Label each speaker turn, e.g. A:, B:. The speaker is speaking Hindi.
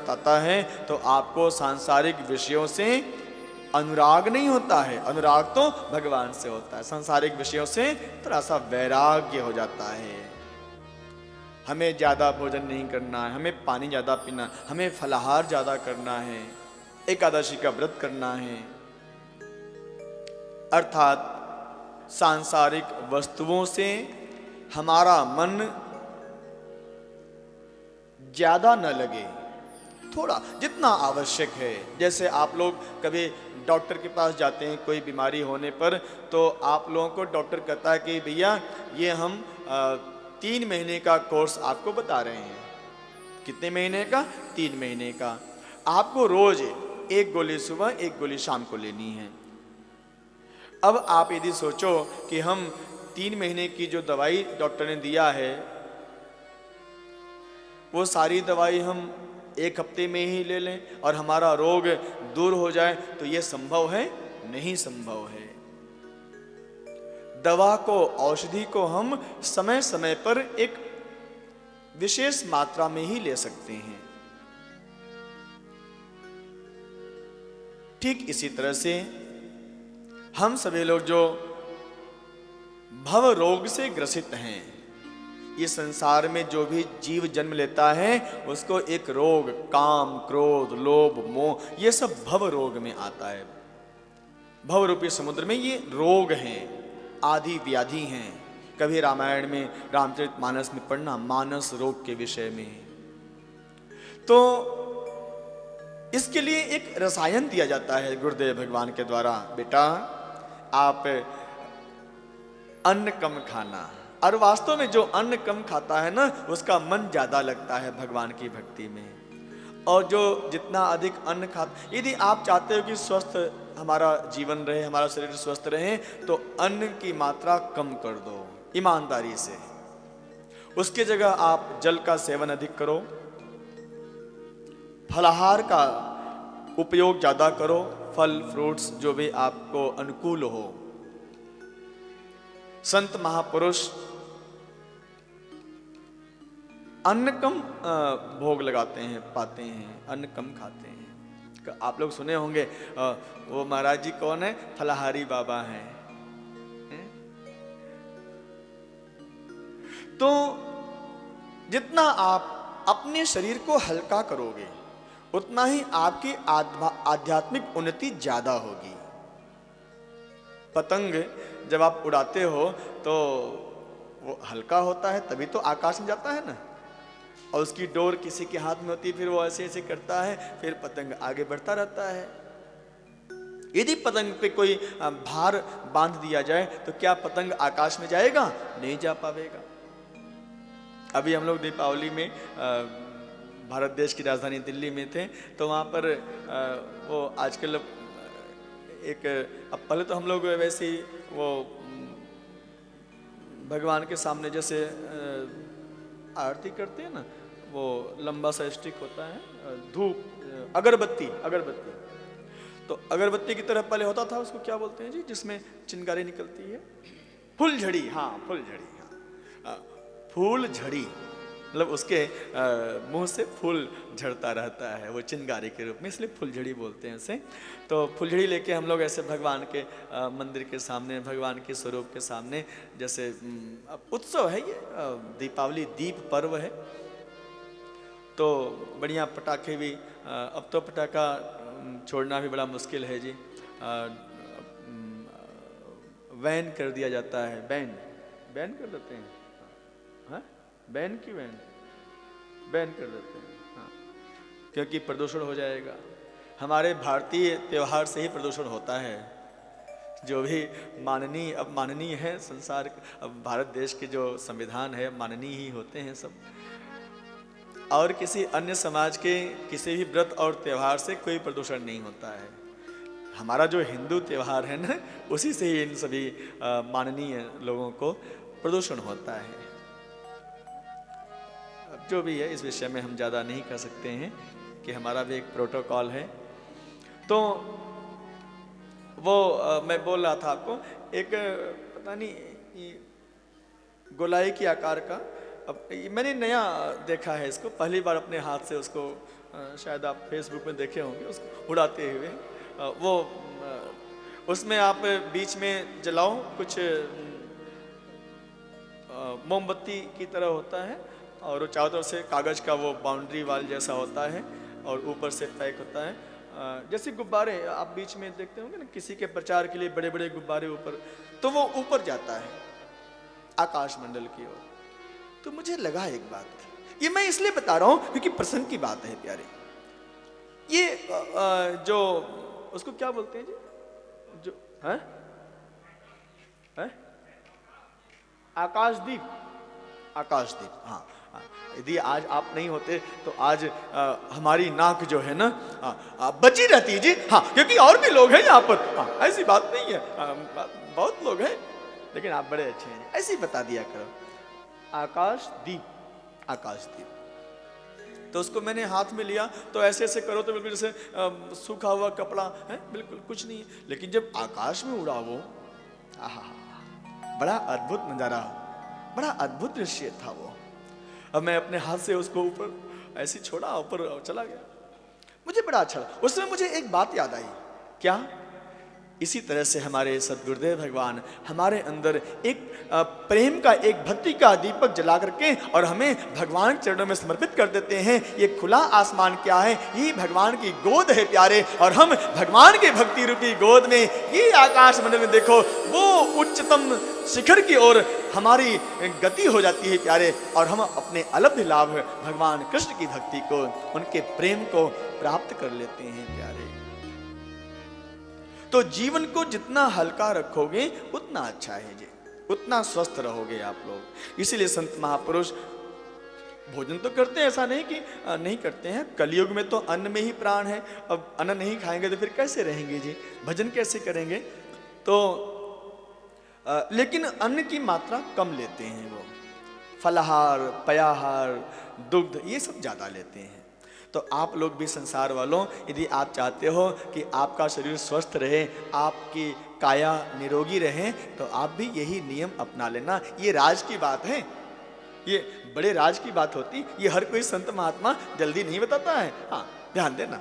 A: बताता है तो आपको सांसारिक विषयों से अनुराग नहीं होता है, अनुराग तो भगवान से होता है। सांसारिक विषयों से थोड़ा सा वैराग्य हो जाता है। हमें ज्यादा भोजन नहीं करना है, हमें पानी ज्यादा पीना, हमें फलाहार ज्यादा करना है, एकादशी का व्रत करना है। अर्थात सांसारिक वस्तुओं से हमारा मन ज्यादा न लगे, थोड़ा जितना आवश्यक है। जैसे आप लोग कभी डॉक्टर के पास जाते हैं कोई बीमारी होने पर, तो आप लोगों को डॉक्टर कहता है कि भैया ये हम 3 महीने का कोर्स आपको बता रहे हैं। कितने महीने का? 3 महीने का। आपको रोज 1 गोली सुबह 1 गोली शाम को लेनी है। अब आप यदि सोचो कि हम 3 महीने की जो दवाई डॉक्टर ने दिया है वो सारी दवाई हम 1 हफ्ते में ही ले लें और हमारा रोग दूर हो जाए, तो ये संभव है? नहीं संभव है। दवा को, औषधि को हम समय समय पर एक विशेष मात्रा में ही ले सकते हैं। ठीक इसी तरह से हम सभी लोग जो भव रोग से ग्रसित हैं, ये संसार में जो भी जीव जन्म लेता है उसको एक रोग, काम, क्रोध, लोभ, मोह, ये सब भव रोग में आता है। भव रूपी समुद्र में ये रोग हैं, आदि व्याधि हैं। कभी रामायण में, रामचरितमानस में पढ़ना मानस रोग के विषय में। तो इसके लिए एक रसायन दिया जाता है गुरुदेव भगवान के द्वारा, बेटा आप अन्न कम खाना। और वास्तव में जो अन्न कम खाता है ना, उसका मन ज्यादा लगता है भगवान की भक्ति में। और जो जितना अधिक अन्न खाता, यदि आप चाहते हो कि स्वस्थ हमारा जीवन रहे, हमारा शरीर स्वस्थ रहे, तो अन्न की मात्रा कम कर दो ईमानदारी से। उसके जगह आप जल का सेवन अधिक करो, फलाहार का उपयोग ज्यादा करो, फल फ्रूट्स जो भी आपको अनुकूल हो। संत महापुरुष अन्न कम भोग लगाते हैं, पाते हैं, अन्न कम खाते हैं। आप लोग सुने होंगे वो महाराज जी कौन है? फलाहारी बाबा हैं। तो जितना आप अपने शरीर को हल्का करोगे उतना ही आपकी आध्यात्मिक उन्नति ज्यादा होगी। पतंग जब आप उड़ाते हो तो वो हल्का होता है, तभी तो आकाश में जाता है ना। और उसकी डोर किसी के हाथ में होती है, फिर वो ऐसे ऐसे करता है, फिर पतंग आगे बढ़ता रहता है। यदि पतंग पे कोई भार बांध दिया जाए तो क्या पतंग आकाश में जाएगा? नहीं जा पाएगा। अभी हम लोग दीपावली में भारत देश की राजधानी दिल्ली में थे, तो वहाँ पर वो आजकल एक, अब पहले तो हम लोग वैसे ही वो भगवान के सामने जैसे आरती करते हैं ना, वो लंबा सा स्टिक होता है, धूप, अगरबत्ती, तो अगरबत्ती की तरह पहले होता था, उसको क्या बोलते हैं जी, जिसमें चिंगारी निकलती है? फुलझड़ी। हाँ, फुलझड़ी। हाँ, फूलझड़ी मतलब उसके मुंह से फूल झड़ता रहता है, वो चिंगारी के रूप में, इसलिए फुलझड़ी बोलते हैं इसे। तो फुलझड़ी लेके हम लोग ऐसे भगवान के मंदिर के सामने, भगवान के स्वरूप के सामने, जैसे उत्सव है ये, दीपावली दीप पर्व है, तो बढ़िया पटाखे भी, अब तो पटाखा छोड़ना भी बड़ा मुश्किल है जी, बैन कर दिया जाता है, बैन कर देते हैं। हाँ, बैन कर देते हैं, हाँ, क्योंकि प्रदूषण हो जाएगा। हमारे भारतीय त्यौहार से ही प्रदूषण होता है। जो भी माननीय, अब माननीय है संसार, अब भारत देश के जो संविधान है माननीय ही होते हैं सब, और किसी अन्य समाज के किसी भी व्रत और त्यौहार से कोई प्रदूषण नहीं होता है। हमारा जो हिंदू त्यौहार है ना, उसी से ही इन सभी माननीय लोगों को प्रदूषण होता है। अब जो भी है, इस विषय में हम ज़्यादा नहीं कह सकते हैं कि हमारा भी एक प्रोटोकॉल है। तो वो मैं बोल रहा था आपको, एक पता नहीं गोलाई की आकार का, अब मैंने नया देखा है इसको, पहली बार अपने हाथ से उसको शायद आप फेसबुक में देखे होंगे उसको उड़ाते हुए। वो उसमें आप बीच में जलाओ कुछ मोमबत्ती की तरह होता है और वो चारों तरफ से कागज का वो बाउंड्री वाल जैसा होता है और ऊपर से पैक होता है। जैसे गुब्बारे आप बीच में देखते होंगे ना, किसी के प्रचार के लिए बड़े बड़े गुब्बारे ऊपर, तो वो ऊपर जाता है आकाश मंडल की ओर। तो मुझे लगा एक बात, ये मैं इसलिए बता रहा हूं क्योंकि प्रसंग की बात है प्यारे। ये जो उसको क्या बोलते हैं जी, जो है आकाशदीप, आकाशदीप। हाँ, यदि आज आप नहीं होते तो आज हमारी नाक जो है ना बची रहती जी। हाँ, क्योंकि और भी लोग हैं यहाँ पर। हाँ, ऐसी बात नहीं है, बहुत लोग हैं, लेकिन आप बड़े अच्छे हैं, ऐसे ही बता दिया करो। आकाशदीप, आकाशदीप। तो उसको मैंने हाथ में लिया तो ऐसे ऐसे करो तो बिल्कुल जैसे सूखा हुआ कपड़ा है, बिल्कुल कुछ नहीं है। लेकिन जब आकाश में उड़ा वो, बड़ा अद्भुत नजारा, बड़ा अद्भुत दृश्य था वो। अब मैं अपने हाथ से उसको ऊपर ऐसे छोड़ा, ऊपर चला गया। मुझे बड़ा अच्छा लगा। उसमें मुझे एक बात याद आई, क्या? इसी तरह से हमारे सद्गुरुदेव भगवान हमारे अंदर एक प्रेम का, एक भक्ति का दीपक जला करके और हमें भगवान के चरणों में समर्पित कर देते हैं। ये खुला आसमान क्या है? ये भगवान की गोद है प्यारे, और हम भगवान के भक्ति रूपी गोद में, ये आकाश मंडल में देखो, वो उच्चतम शिखर की ओर हमारी गति हो जाती है प्यारे, और हम अपने अलब्ध लाभ भगवान कृष्ण की भक्ति को, उनके प्रेम को प्राप्त कर लेते हैं प्यारे। तो जीवन को जितना हल्का रखोगे उतना अच्छा है जी, उतना स्वस्थ रहोगे आप लोग। इसीलिए संत महापुरुष भोजन तो करते हैं, ऐसा नहीं कि नहीं करते हैं। कलयुग में तो अन्न में ही प्राण है। अब अन्न नहीं खाएंगे तो फिर कैसे रहेंगे जी, भजन कैसे करेंगे? तो लेकिन अन्न की मात्रा कम लेते हैं वो, फलाहार, पयाहार, दुग्ध, ये सब ज्यादा लेते हैं। तो आप लोग भी संसार वालों, यदि आप चाहते हो कि आपका शरीर स्वस्थ रहे, आपकी काया निरोगी रहे, तो आप भी यही नियम अपना लेना। ये राज की बात है, ये बड़े राज की बात होती, ये हर कोई संत महात्मा जल्दी नहीं बताता है। हाँ, ध्यान देना।